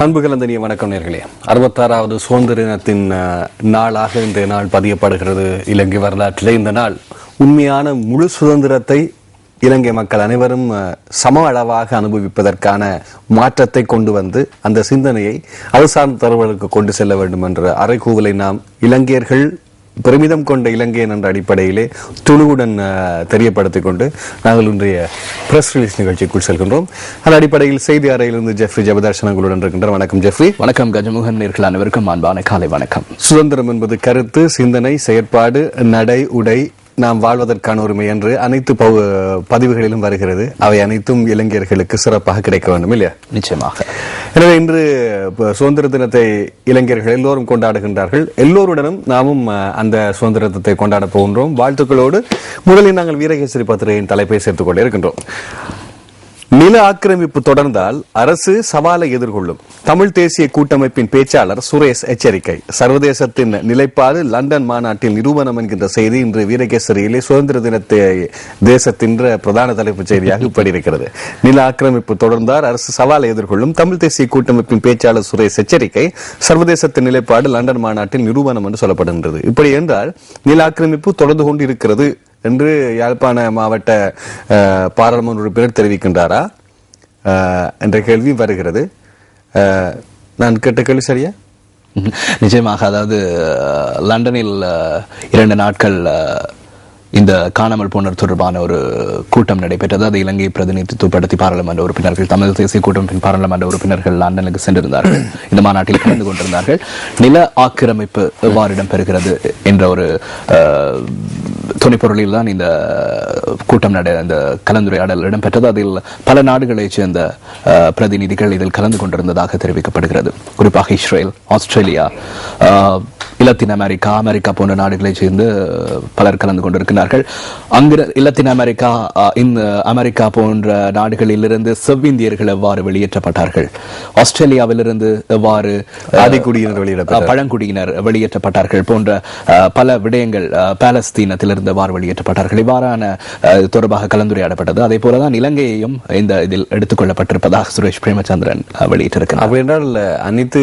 அன்பு கலந்தனிய வணக்கம் நேர்களே. 66வது சுதந்திர தினத்தின் நாளாக இந்த நாள் பதியப்படுகிறது இலங்கை வரலாற்றிலே. இந்த நாள் உண்மையான முழு சுதந்திரத்தை இலங்கை மக்கள் அனைவரும் சம அளவாக அனுபவிப்பதற்கான மாற்றத்தை கொண்டு வந்து அந்த சிந்தனையை அது சார்ந்த தரவுகளுக்கு கொண்டு செல்ல வேண்டும் என்ற அறைகூவலை நாம் இலங்கையர்கள் பெருமிதம் கொண்ட இலங்கையன் என்ற அடிப்படையிலே துணுவுடன் தெரியப்படுத்திக் கொண்டு நாங்கள் இன்றைய பிரஸ் ரிலீஸ் நிகழ்ச்சிக்குள் செல்கின்றோம். அந்த அடிப்படையில் செய்தி அறையிலிருந்து ஜெஃப்ரி ஜெபதர்ஷனங்களுடன் இருக்கின்றார். வணக்கம் ஜெஃப்ரி. வணக்கம் கஜமுகன். நேர்கள் அனைவருக்கும் அன்பான காலை வணக்கம். சுதந்திரம் என்பது கருத்து, சிந்தனை, செயற்பாடு, நடை, உடை, நாம் வாழ்வதற்கான உரிமை என்று அனைத்து பதிவுகளிலும் வருகிறது. அவை அனைத்தும் இளைஞர்களுக்கு சிறப்பாக கிடைக்க வேண்டும் இல்லையா? நிச்சயமாக. எனவே இன்று சுதந்திர தினத்தை இளைஞர்கள் எல்லோரும் கொண்டாடுகின்றார்கள். எல்லோருடனும் நாமும் அந்த சுதந்திர தினத்தை கொண்டாட போகின்றோம். வாழ்த்துக்களோடு முதலில் நாங்கள் வீரகேசரி பத்திரிகையின் தலைப்பை சேர்த்துக் கொண்டே இருக்கின்றோம். நில ஆக்கிரமிப்பு தொடர்ந்தால் அரசு சவாலை எதிர்கொள்ளும். தமிழ் தேசிய கூட்டமைப்பின் பேச்சாளர் சுரேஷ் எச்சரிக்கை. சர்வதேசத்தின் நிலைப்பாடு லண்டன் மாநாட்டில் நிரூபணம் என்கின்ற செய்தி இன்று வீரகேசரியிலே சுதந்திர தினத்தை தேசத்தின் பிரதான தலைப்புச் செய்தியாக இப்படி இருக்கிறது. நில ஆக்கிரமிப்பு தொடர்ந்தால் அரசு சவாலை எதிர்கொள்ளும். தமிழ் தேசிய கூட்டமைப்பின் பேச்சாளர் சுரேஷ் எச்சரிக்கை. சர்வதேசத்தின் நிலைப்பாடு லண்டன் மாநாட்டில் நிரூபணம் என்று சொல்லப்படுகின்றது. இப்படி என்றால் நில ஆக்கிரமிப்பு தொடர்ந்து கொண்டிருக்கிறது என்று யாழ்ப்பாண மாவட்ட பாராளுமன்ற உறுப்பினர் தெரிவிக்கின்றாரா என்ற கேள்வி வருகிறது. நான் கேட்ட கேள்வி சரியா? நிச்சயமாக. அதாவது லண்டனில் 2 நாட்கள் இந்த காணாமல் போனர் தொடர்பான ஒரு கூட்டம் நடைபெற்றது. அது இலங்கை பிரதிநிதித்துவப்படுத்தி பாராளுமன்ற உறுப்பினர்கள், தமிழ் தேசிய கூட்டமைப்பின் பாராளுமன்ற உறுப்பினர்கள் லண்டனுக்கு சென்றிருந்தார்கள். இந்த மாநாட்டில் கலந்து கொண்டிருந்தார்கள். நில ஆக்கிரமிப்பு எவ்வாறு இடம்பெறுகிறது என்ற ஒரு துணைப்பொருளில் தான் இந்த கூட்டம் இந்த கலந்துரையாடல் இடம்பெற்றது. அதில் பல நாடுகளைச் சேர்ந்த பிரதிநிதிகள் இதில் கலந்து கொண்டிருந்ததாக தெரிவிக்கப்படுகிறது. குறிப்பாக Israel, Australia, Latin America, America போன்ற நாடுகளைச் சேர்ந்து பலர் கலந்து கொண்டிருக்கிறார்கள். அங்கு லத்தீன் அமெரிக்கா, அமெரிக்கா போன்ற நாடுகளிலிருந்து செவ்விந்தியர்கள் எவ்வாறு வெளியேற்றப்பட்டார்கள், ஆஸ்திரேலியாவிலிருந்து எவ்வாறு பழங்குடியினர் வெளியேற்றப்பட்டார்கள் போன்ற பல விடயங்கள், பாலஸ்தீனத்திலிருந்து எவ்வாறு வெளியேற்றப்பட்டார்கள், இவ்வாறான தொடர்பாக கலந்துரையாடப்பட்டது. அதே போலதான் இலங்கையையும் இந்த இதில் எடுத்துக் கொள்ளப்பட்டிருப்பதாக சுரேஷ் பிரேமச்சந்திரன் வெளியிட்டிருக்கிறார். அப்படி என்றால் அனைத்து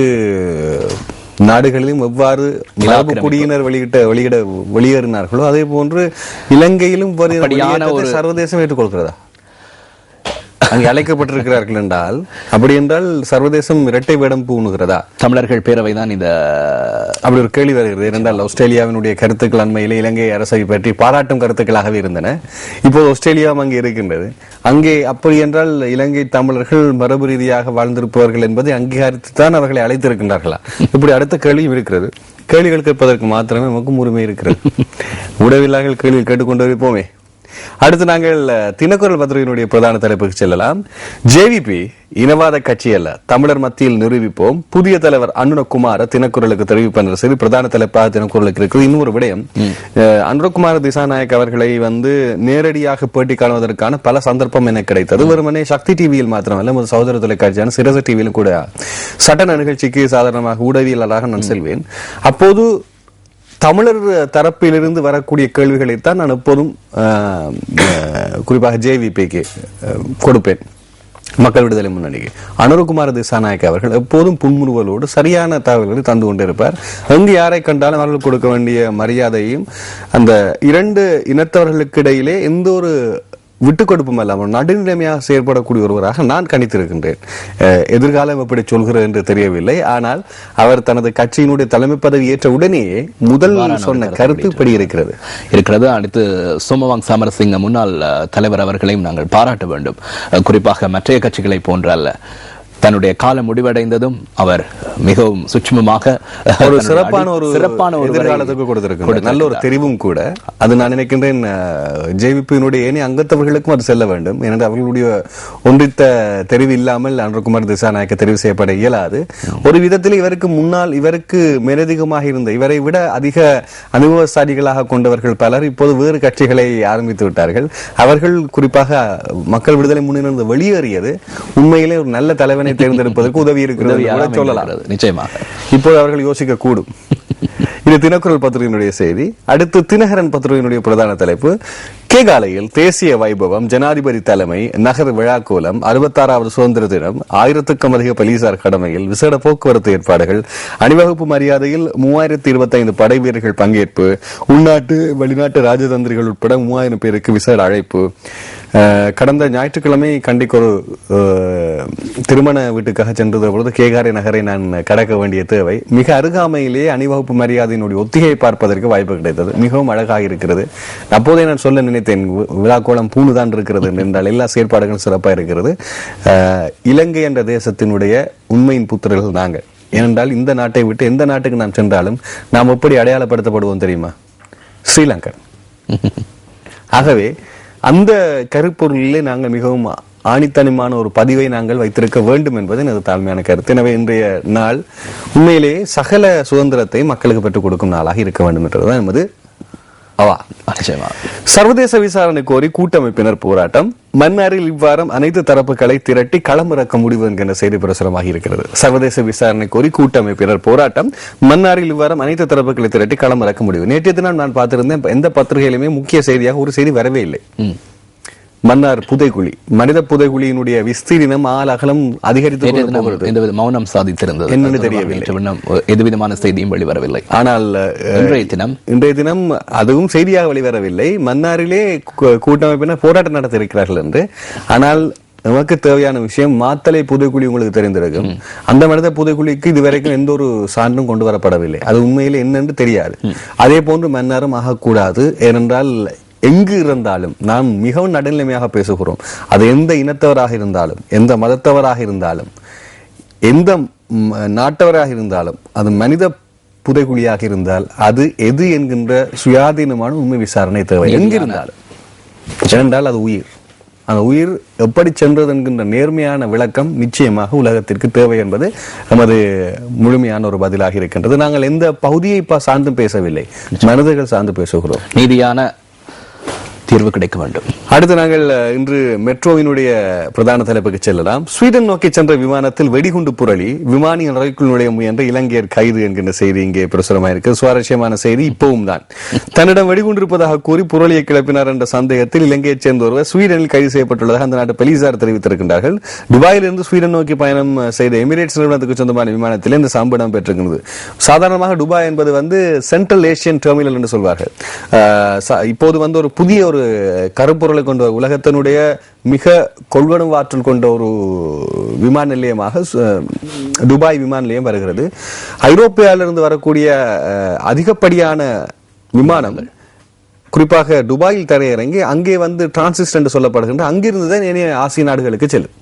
நாடுகளிலும் எவ்வாறு குடியினர் வெளியேறினார்களோ அதே போன்று இலங்கையிலும் சர்வதேசம் ஏற்றுக்கொள்கிறதா? அங்கே அழைக்கப்பட்டிருக்கிறார்கள் என்றால், அப்படி என்றால் சர்வதேசம் இரட்டை வேடம் பூணுகிறதா? தமிழர்கள் பேரவை தான் இந்த அப்படி ஒரு கேள்வி வருகிறது. ஏனென்றால் ஆஸ்திரேலியாவினுடைய கருத்துக்கள் அண்மையிலே இலங்கை அரசை பற்றி பாராட்டும் கருத்துக்களாகவே இருந்தன. இப்போது ஆஸ்திரேலியாவும் அங்கே இருக்கின்றது. அங்கே அப்படி என்றால் இலங்கை தமிழர்கள் மரபு ரீதியாக வாழ்ந்திருப்பவர்கள் என்பதை அங்கீகரித்துத்தான் அவர்களை அழைத்திருக்கின்றார்களா? இப்படி அடுத்த கேள்வியும் இருக்கிறது. கேள்விகள் கேட்பதற்கு மாத்திரமே நமக்கும் உரிமை இருக்கிறது. உடவில்லாத கேள்வி கேட்டுக்கொண்டு இருப்போமே. அடுத்து நாங்கள் தினக்குரல் பத்திரிகையினுடைய பிரதான தலைப்புக்கு செல்லலாம். ஜேவிபி இனவாத கட்சி அல்ல, தமிழர் மத்தியில் நிரூபிப்போம். புதிய தலைவர் அனுரகுமார தினக்குரலுக்கு தெரிவிப்பனர் செய்தி பிரதான தலைப்பாக தினக்குரலுக்கு இருக்குது. இன்னொரு விடயம், அனுரகுமார திசாநாயக் அவர்களை நேரடியாக பேட்டி காணுவதற்கான பல சந்தர்ப்பம் எனக்கு கிடைத்தது. வெறுமனே சக்தி டிவியில் மாத்திரமல்ல, ஒரு சகோதர தொலைக்காட்சியான சிரச டிவியிலும் கூட சட்டன நிகழ்ச்சிக்கு சாதாரணமாக ஊடகவியலாளராக நான் செல்வேன். அப்போது தமிழர் தரப்பிலிருந்து வரக்கூடிய கேள்விகளைத்தான் நான் எப்போதும் குறிப்பாக ஜேவிபிக்கு கொடுப்பேன், மக்கள் விடுதலை முன்னணிக்கு. அனுரகுமார திசாநாயக் அவர்கள் எப்போதும் புன்முறுவலோடு சரியான தகவல்களை தந்து கொண்டிருப்பார். அங்கு யாரை கண்டாலும் அவர்கள் கொடுக்க வேண்டிய மரியாதையும், அந்த 2 இனத்தவர்களுக்கு இடையிலே எந்த ஒரு விட்டுக் கொடுப்பும் இல்லாமல் நடுநிலைமையாக செயற்படக்கூடிய ஒருவராக நான் கணித்திருக்கின்றேன். எதிர்காலம் எப்படி சொல்கிறது என்று தெரியவில்லை. ஆனால் அவர் தனது கட்சியினுடைய தலைமை பதவி ஏற்ற உடனேயே முதல் சொன்ன கருத்து இப்படி இருக்கிறது. அடுத்து சோமவாங் சமரசிங்க முன்னாள் தலைவர் அவர்களையும் நாங்கள் பாராட்ட வேண்டும். குறிப்பாக மற்ற கட்சிகளை போன்ற அல்ல, தன்னுடைய காலம் முடிவடைந்ததும் அவர் மிகவும் சூட்சமமாக ஒரு சிறப்பான எதிர்காலத்துக்கு கொடுத்திருக்கிறார். நல்ல ஒரு தெரிவும் கூட. அது நான் நினைக்கின்றேன் ஜேவிபியினுடைய ஏனைய அங்கத்தவர்களுக்கும் அது செல்ல வேண்டும். ஏனென்றால் அவர்களுடைய ஒன்றித்த தெரிவு இல்லாமல் அனுரகுமார் திசாநாயக்க தெரிவு செய்யப்பட இயலாது. ஒரு விதத்தில் இவருக்கு முன்னால், இவருக்கு மேலதிகமாக இருந்த, இவரை விட அதிக அனுபவசாலிகளாக கொண்டவர்கள் பலர் இப்போது வேறு கட்சிகளை ஆரம்பித்து விட்டார்கள். அவர்கள் குறிப்பாக மக்கள் விடுதலை முன்னணி வெளியேறியது உண்மையிலே ஒரு நல்ல தலைவனை தேர்ந்தெடுப்பதற்கு உதவி இருக்கிறது சொல்லலாம். நிச்சயமாக இப்போது அவர்கள் யோசிக்க கூடும். இது தினக்குரல் பத்திரிகையினுடைய செய்தி. அடுத்து தினகரன் பத்திரிகையினுடைய பிரதான தலைப்பு, கேகாலையில் தேசிய வைபவம், ஜனாதிபதி தலைமை, நகர் விழாக்கோலம், 66வது சுதந்திர தினம், 1000க்கும் அதிக போலீசார் கடமையில், விசேட போக்குவரத்து ஏற்பாடுகள், அணிவகுப்பு மரியாதையில் 3025 படை வீரர்கள் பங்கேற்பு, உள்நாட்டு வெளிநாட்டு ராஜதந்திரிகள் உட்பட 3000 பேருக்கு விசேட அழைப்பு. கடந்த ஞாயிற்றுக்கிழமை கண்டிக்கு ஒரு திருமண வீட்டுக்காக சென்றது பொழுது கேகாரை நகரை நான் கடக்க வேண்டிய தேவை. மிக அருகாமையிலேயே அணிவகுப்பு மரியாதையினுடைய ஒத்திகையை பார்ப்பதற்கு வாய்ப்பு கிடைத்தது. மிகவும் அழகாக இருக்கிறது. அப்போதே நான் சொல்ல நினைத்தேன், விழாக்கோளம் பூணுதான் இருக்கிறது என்றால் எல்லா செயற்பாடுகளும் சிறப்பாக இருக்கிறது. இலங்கை என்ற தேசத்தினுடைய உண்மையின் புத்திரர்கள் நாங்கள். ஏனென்றால் இந்த நாட்டை விட்டு எந்த நாட்டுக்கு நாம் சென்றாலும் நாம் எப்படி அடையாளப்படுத்தப்படுவோம் தெரியுமா? ஸ்ரீலங்கன். ஆகவே அந்த கருப்பொருளிலே நாங்கள் மிகவும் ஆணித்தனமான ஒரு பதிவை நாங்கள் வைத்திருக்க வேண்டும் என்பது எனது தாழ்மையான கருத்து. எனவே இன்றைய நாள் உண்மையிலேயே சகல சுதந்திரத்தை மக்களுக்கு பெற்றுக் கொடுக்கும் நாளாக இருக்க வேண்டும் என்றதுதான் எமது அவா. சர்வதேச விசாரணை கோரி கூட்டமைப்பினர் போராட்டம். மன்னாரில் இவ்வாரம் அனைத்து தரப்புகளை திரட்டி களமிறக்க முடிவு என்கிற செய்தி பிரசுரமாக இருக்கிறது. சர்வதேச விசாரணை கோரி கூட்டமைப்பினர் போராட்டம். மன்னாரில் இவ்வாரம் அனைத்து தரப்புகளை திரட்டி களமிறக்க முடிவு. நேற்றைய தினம் நான் பார்த்திருந்தேன், எந்த பத்திரிகையிலுமே முக்கிய செய்தியாக ஒரு செய்தி வரவே இல்லை. மன்னார் புதைக்குழி, மனித புதைக்குழியினுடைய விஸ்தீர்ணம் அகலம் அதிகரித்து மௌனம் சாதித்திருந்தது. என்னன்னு தெரியவில்லை, எதுவிதமான செய்தியும் வெளிவரவில்லை. ஆனால் இன்றைய தினம் அதுவும் செய்தியாக வெளிவரவில்லை. மன்னாரிலே கூட்டமைப்பினர் போராட்டம் நடத்த இருக்கிறார்கள் என்று. ஆனால் நமக்கு தேவையான விஷயம், மாத்தலை புதைக்குழி உங்களுக்கு தெரிந்திருக்கும். அந்த மனித புதைக்குழிக்கு இதுவரைக்கும் எந்த ஒரு சான்றும் கொண்டு வரப்படவில்லை. அது உண்மையிலே என்னென்று தெரியாது. அதே போன்று மன்னாரும் ஆகக்கூடாது. ஏனென்றால் எங்கு இருந்தாலும் நாம் மிகவும் நடுநிலைமையாக பேசுகிறோம். அது எந்த இனத்தவராக இருந்தாலும், எந்த மதத்தவராக இருந்தாலும், எந்த நாட்டவராக இருந்தாலும், அது மனித புதைக்குழியாக இருந்தால் அது எது என்கின்ற சுயாதீனமான உண்மை விசாரணை தேவை. எங்கிருந்தாலும், ஏனென்றால் அது உயிர். அந்த உயிர் எப்படி சென்றது என்கின்ற நேர்மையான விளக்கம் நிச்சயமாக உலகத்திற்கு தேவை என்பது நமது முழுமையான ஒரு பதிலாக இருக்கின்றது. நாங்கள் எந்த பகுதியை சார்ந்து பேசவில்லை, மனிதர்கள் சார்ந்து பேசுகிறோம். நீதியான தீர்வு கிடைக்க வேண்டும். அடுத்து நாங்கள் இன்று மெட்ரோவினுடைய பிரதான தலைப்புக்கு செல்லலாம். ஸ்வீடன் நோக்கி சென்ற விமானத்தில் வெடிகுண்டு புரளி, விமானியின் அறைக்குள் நுழைய முயன்ற இலங்கையர் கைது என்கின்ற செய்தி இங்கே பிரசுரமாயிருக்கு. சுவாரஸ்யமான செய்தி இப்பவும் தான். தன்னிடம் வெடிகுண்டு இருப்பதாக கூறி புரளியை கிளப்பினார் என்ற சந்தேகத்தில் இலங்கையைச் சேர்ந்த ஒருவர் ஸ்வீடனில் கைது செய்யப்பட்டுள்ளதாக அந்த நாட்டு போலீசார் தெரிவித்திருக்கின்றார்கள். துபாயிலிருந்து ஸ்வீடன் நோக்கி பயணம் செய்த எமிரேட்ஸ் நிறுவனத்துக்கு சொந்தமான விமானத்தில் இந்த சம்பவம் பெற்றிருக்கிறது. சாதாரணமாக துபாய் என்பது சென்ட்ரல் ஏசியன் டெர்மினல் என்று சொல்வார்கள். இப்போது ஒரு புதிய ஒரு கருப்பொருளை கொண்ட உலகத்தினுடைய மிக கொள்வனும் ஆற்றல் கொண்ட ஒரு விமான நிலையமாக துபாய் விமான நிலையம் வருகிறது. ஐரோப்பியாவிலிருந்து வரக்கூடிய அதிகப்படியான விமானங்கள் குறிப்பாக துபாயில் தரையிறங்கி அங்கே டிரான்சிட் என்று சொல்லப்படுகின்ற அங்கிருந்துதான் ஆசிய நாடுகளுக்கு செல்லும்.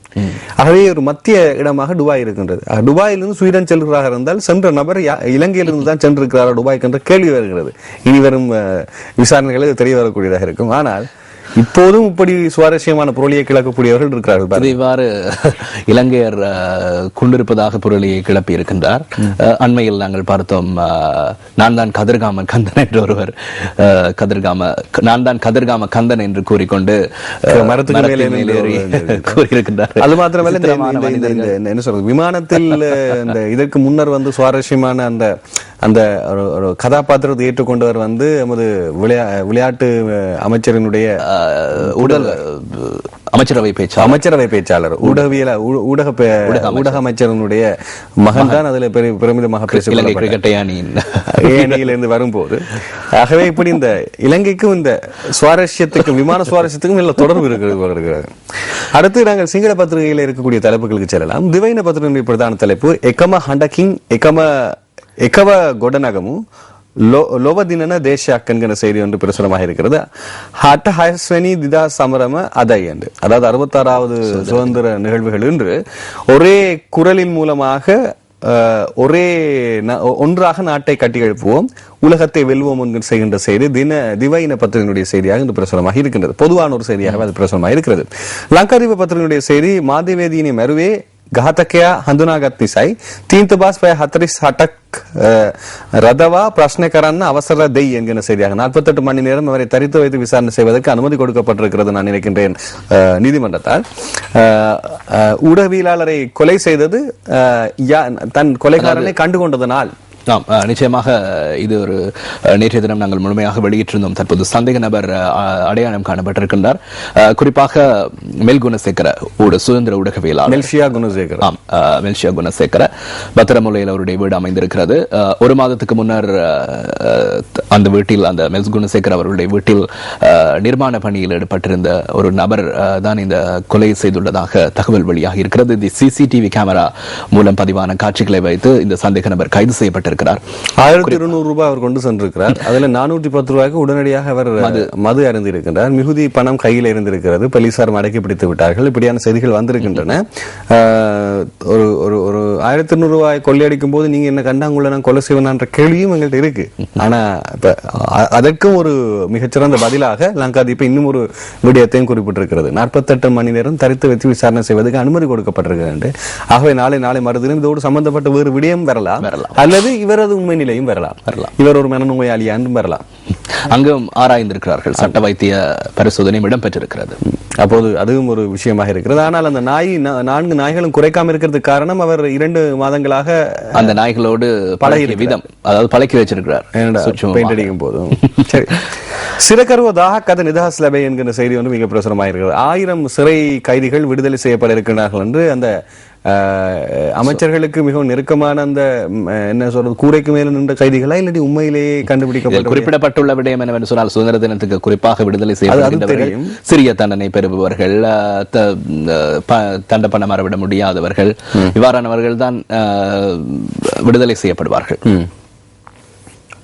ஆகவே ஒரு மத்திய இடமாக துபாய் இருக்கின்றது. துபாயிலிருந்து ஸ்வீடன் செல்கிறார்கள் இருந்தால் சென்ற நபர் இலங்கையிலிருந்து தான் சென்றிருக்கிறார் துபாய்க்கு என்ற கேள்வி வருகிறது. இனி வரும் விசாரணைகளுக்கு தெரிய வரக்கூடியதாக இருக்கும். ஆனால் இப்போதும் இப்படி சுவாரஸ்யமான பொருளியை கிளக்கக்கூடியவர்கள் இருக்கிறார்கள். இவ்வாறு இலங்கையர் கொண்டிருப்பதாக பொருளியை கிளப்பி இருக்கின்றார். அண்மையில் நாங்கள் பார்த்தோம், நான் தான் கதிர்காம கந்தன் என்று ஒருவர் நான் தான் கதிர்காம கந்தன் என்று கூறிக்கொண்டு மரத்துக்கு மேலே கூறியிருக்கின்றார். அது மாத்திரமல்ல, என்ன சொல்றது, விமானத்தில் இதற்கு முன்னர் சுவாரஸ்யமான அந்த ஒரு கதாபாத்திரத்தை ஏற்றுக்கொண்டவர் நமது விளையாட்டு அமைச்சரினுடைய அமைச்சரவை பேச்சாளர், ஊடக அமைச்சரனுடைய மகன் தான் அதுல பெருமிதமாக பேசியிலிருந்து வரும்போது. ஆகவே இப்படி இந்த இலங்கைக்கும் இந்த சுவாரஸ்யத்துக்கும் விமான சுவாரஸ்யத்துக்கும் நல்ல தொடர்பு இருக்கிறது. அடுத்து நாங்கள் சிங்கள பத்திரிகையில் இருக்கக்கூடிய தலைப்புகளுக்கு செல்லலாம். திவைன பத்திரிகையுடைய பிரதான தலைப்பு எக்கம ஹண்டகிங் எக்கவ கொடநகமு லோவதின தேசியாக் என்கிற செய்தி ஒன்று பிரசுரமாக இருக்கிறது. ஹட்ட ஹயஸ்வனி திதா சமரம அதை என்று, அதாவது 66வது சுதந்திர நிகழ்வுகள் என்று ஒரே குரலின் மூலமாக ஒன்றாக நாட்டை கட்டி எழுப்புவோம், உலகத்தை வெல்வோம் என்கிற செய்கின்ற செய்தி திவைன பத்திரிகையினுடைய செய்தியாக இந்த பிரசுரமாக இருக்கின்றது. பொதுவான ஒரு செய்தியாக அது பிரசுரமாக இருக்கிறது. லங்காதீப பத்திரிகையினுடைய செய்தி மாதவேதியினை மறுவே ඝාතකයා හඳුනාගත් නිසායි තීන්තබාස් පැය 48ක් ரதவா பிரச்சனை கரන්න அவசர தெய் என்கிற செய்தியாக 48 மணி நேரம் அவரை தரித்து வைத்து விசாரணை செய்வதற்கு அனுமதி கொடுக்கப்பட்டிருக்கிறது நான் நினைக்கின்றேன் நீதிமன்றத்தால். ஊடகவியலாளரை கொலை செய்தது தன் கொலைகாரனை கண்டுகொண்டதனால் நிச்சயமாக இது ஒரு நேற்றைய தினம் நாங்கள் முழுமையாக வெளியிட்டிருந்தோம். தற்போது சந்தேக நபர் அடையாளம் காணப்பட்டிருக்கின்றார். குறிப்பாக மெல் குணசேகர சுதந்திர ஊடகவியலாளர் மெல்ஷியா குணசேகர பத்திரமுலையில் அவருடைய வீடு அமைந்திருக்கிறது. ஒரு மாதத்துக்கு முன்னர் அந்த வீட்டில், அந்த மெல் குணசேகர் அவர்களுடைய வீட்டில் நிர்மாண பணியில் ஈடுபட்டிருந்த ஒரு நபர் தான் இந்த கொலை செய்துள்ளதாக தகவல் வெளியாக இருக்கிறது. இந்த சிசிடிவி கேமரா மூலம் பதிவான காட்சிகளை வைத்து இந்த சந்தேக நபர் கைது செய்யப்பட்டிருக்கிறார். 1200 ரூபாய் அவர் கொண்டு சென்றிருக்கிறார். அதுல 410 ரூபாய்க்கு உடனடியாக அவர் மது அருந்திருக்கின்றார். மிகுதி பணம் கையில் இருந்திருக்கிறது. போலீசார் மடக்கி பிடித்து விட்டார்கள். இப்படியான செய்திகள் வந்திருக்கின்றன. ஒரு 1200 ரூபாய் கொள்ளையடிக்கும் போது நீங்க என்ன கண்டாங்குள்ள நான் கொலை செய்வேன்ற கேள்வியும் எங்கள்கிட்ட இருக்கு. ஆனா இப்ப அதற்கும் ஒரு மிகச்சிறந்த பதிலாக லங்காதீப் இன்னும் ஒரு விடயத்தையும் குறிப்பிட்டிருக்கிறது. 48 மணி நேரம் தரித்து வைத்து விசாரணை செய்வதற்கு அனுமதி கொடுக்கப்பட்டிருக்கிறது. ஆகவே நாளை மறுதினம் இதோடு சம்பந்தப்பட்ட வேறு விடயம் வரலாம், அல்லது இவரது உண்மை நிலையும் வரலாம். இவர் ஒரு மனநோயாளி என்றும் வரலாம். அங்கும் ஆராய்ந்திருக்கிறார்கள். சட்ட வைத்திய பரிசோதனை இடம்பெற்றிருக்கிறது. அப்போது அதுவும் ஒரு விஷயமாக இருக்கிறது. ஆனால் அந்த 4 நாய்களும் குறைக்காம இருக்கிறதுக்கு காரணம் அவர் 2 மாதங்களாக அந்த நாய்களோடு பழகிய விதம், அதாவது பழக்கி வச்சிருக்கிறார் பெயிண்ட் அடிக்கும் போதும். சரி, சிறகருவதாக கதை நிதாஸ் லபை என்கிற செய்தி வந்து மிக பிரசுரமாயிருக்கிறது. 1000 சிறை கைதிகள் விடுதலை செய்யப்பட இருக்கிறார்கள் என்று அந்த அமைச்சர்களுக்கு மிகவும் நெருக்கமான அந்த என்ன சொல்றது, கூரைக்கு மேல நின்ற கைதிகளா இல்லாட்டி உண்மையிலேயே கண்டுபிடிக்கப்பட்ட குறிப்பிடப்பட்டுள்ள விடயம் என்னவென்று சொன்னால், சுதந்திர தினத்துக்கு குறிப்பாக விடுதலை செய்யப்பட்டவர்கள், சிறிய தண்டனை பெறுபவர்கள், தண்ட பணம் மறவிட முடியாதவர்கள், இவ்வாறானவர்கள் தான் விடுதலை செய்யப்படுவார்கள்.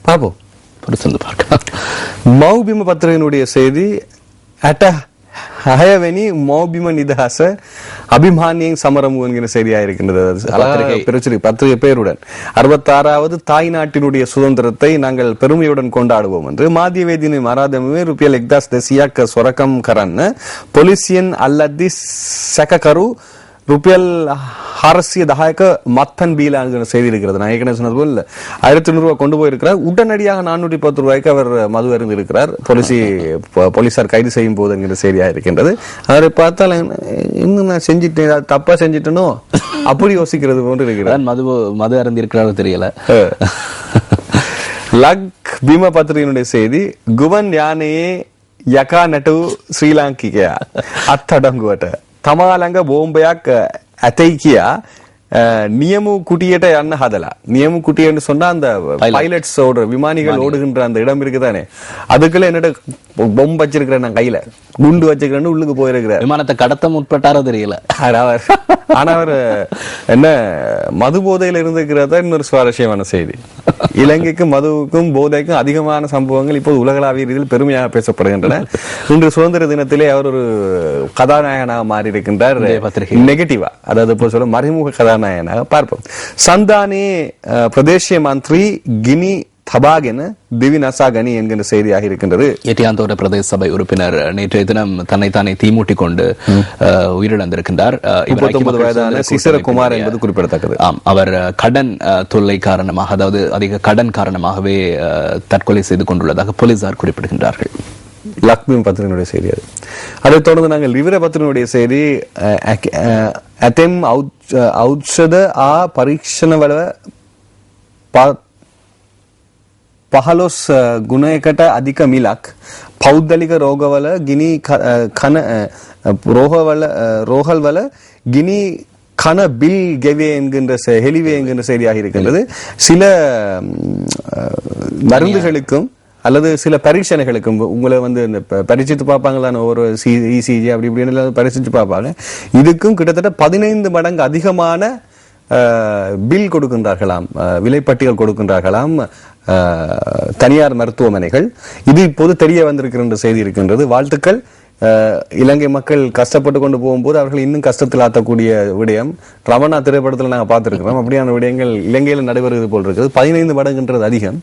பாப்போம், மௌபிம பத்திரிகையினுடைய செய்தி ஹயவெனி மௌபிம நிதாச அபிமானியின் சமரமு என்கிற செய்தியாக இருக்கின்றது. பத்திரிகை பெயருடன் 66வது தாய் நாட்டினுடைய சுதந்திரத்தை நாங்கள் பெருமையுடன் கொண்டாடுவோம் என்று மாதியவேதினை மராதமே ருபியல் எக்தாஸ் தசியாக்க சொரக்கம் கரன் பொலிசியன் அல்லதி சககரு ருபியல் ஹாரசிய தகாயக்க மத்தன் பீலா என்கிற செய்தி இருக்கிறது. நான் ஏற்கனவே சொன்னது போல் 1500 ரூபாய் கொண்டு போயிருக்கிறார். உடனடியாக 410 ரூபாய்க்கு அவர் மது அருந்து இருக்கிறார். போலீசார் கைது செய்யும் போது என்கிற செய்தியாக இருக்கின்றது. அவரை பார்த்தால் இன்னும் நான் செஞ்சிட்டேன், தப்பா செஞ்சிட்டனோ அப்படி யோசிக்கிறது போன்று இருக்கிறார். மது அருந்து இருக்கிறாரு தெரியல. லக் பீமா பத்திரிகையினுடைய செய்தி குவன் யானையே யகா நட்டு ஸ்ரீலங்கிய அத்தடங்குவட்ட තමාළඟ බෝම්බයක් ඇතයි කියා நியமு குட்டியட்ட என்ன ஹதலா நியமு குட்டியன்னு சொன்னா அந்த பைலட்ஸ் விமானிகள் ஓடுகின்ற அந்த இடம் இருக்குதானே, அதுக்குள்ள என்னோட பொம்பு வச்சிருக்கிறேன், நான் கையில குண்டு வச்சிருக்கிறேன்னு உள்ளுக்கு போயிருக்கிறார். விமானத்தை கடத்த முற்பட்டாரோ தெரியல. ஆனா அவர் என்ன மது போதையில இருந்திருக்கிறதா இன்னொரு சுவாரஸ்யமான செய்தி. இலங்கைக்கும் மதுவுக்கும் போதைக்கும் அதிகமான சம்பவங்கள் இப்போது உலகளாவிய ரீதியில் பெருமையாக பேசப்படுகின்றன. இன்று சுதந்திர தினத்திலே அவர் ஒரு கதாநாயகனாக மாறி இருக்கின்றார். நெகட்டிவா, அதாவது இப்போ சொல்ல மறைமுக கதாநாயகனாக பார்ப்போம். சந்தானே பிரதேசிய மந்திரி கினி தபாகென திவி நசாகனி என்கிற செய்தியாக இருக்கின்றது. எட்டியாந்தோட பிரதேச சபை உறுப்பினர் நேற்றைய தினம் தன்னைத்தானே தீமூட்டி கொண்டு உயிரிழந்திருக்கின்றார். 29 வயதான சிசரகுமார் என்பது குறிப்பிடத்தக்கது. அவர் கடன் தொல்லை காரணமாக, அதாவது அதிக கடன் காரணமாகவே தற்கொலை செய்து கொண்டுள்ளதாக போலீசார் குறிப்பிடுகின்றார்கள். லக்ஷ்மி பத்திரிகையினுடைய செய்தி அது. அதைத் தொடர்ந்து நாங்கள் லிவிர பத்திரிகையினுடைய செய்தி அத்தெம் ஔஷத ஆ பரீட்சணவள 15 ගුණයකට අධික මිලක් පෞද්ගලික රෝගවල ගිනි කන ரோகல்வல கினி கன பில் கெவே என்கின்ற ஹெலிவே என்கின்ற செய்தியாக இருக்கின்றது. சில மருந்துகளுக்கும் அல்லது சில பரீட்சணைகளுக்கும் உங்களை வந்து பரிசித்து பார்ப்பாங்களான ஒரு இசிஜி அப்படி இப்படின்னு பரிசித்து பார்ப்பாங்க. இதுக்கும் கிட்டத்தட்ட 15 மடங்கு அதிகமான பில் கொடுக்கின்றார்களாம், விலைப்பட்டியல் கொடுக்கின்றார்களாம் தனியார் மருத்துவமனைகள். இது இப்போது தெரிய வந்திருக்கின்ற செய்தி இருக்கின்றது. வாழ்த்துக்கள். இலங்கை மக்கள் கஷ்டப்பட்டு கொண்டு போகும்போது அவர்கள் இன்னும் கஷ்டத்தில் ஆற்றக்கூடிய விடயம் ரமணா திரைப்படத்தில் நாங்கள் பார்த்திருக்கிறோம். அப்படியான விடயங்கள் இலங்கையில் நடைபெறுவது போல் இருக்குது. 15 மடங்குன்றது அதிகம்.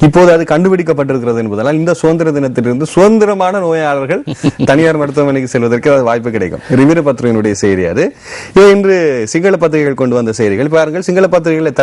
இப்போது அது கண்டுபிடிக்கப்பட்டிருக்கிறது என்பதால் இந்த சுதந்திர தினத்திலிருந்து சுதந்திரமான நோயாளர்கள் தனியார் மருத்துவமனைக்கு செல்வதற்கு வாய்ப்பு கிடைக்கும். ரிவிர பத்திரிகையினுடைய செய்தி அது. இன்று சிங்கள பத்திரிகைகள் கொண்டு வந்த செய்திகள் பாருங்கள். சிங்கள பத்திரிகைகளை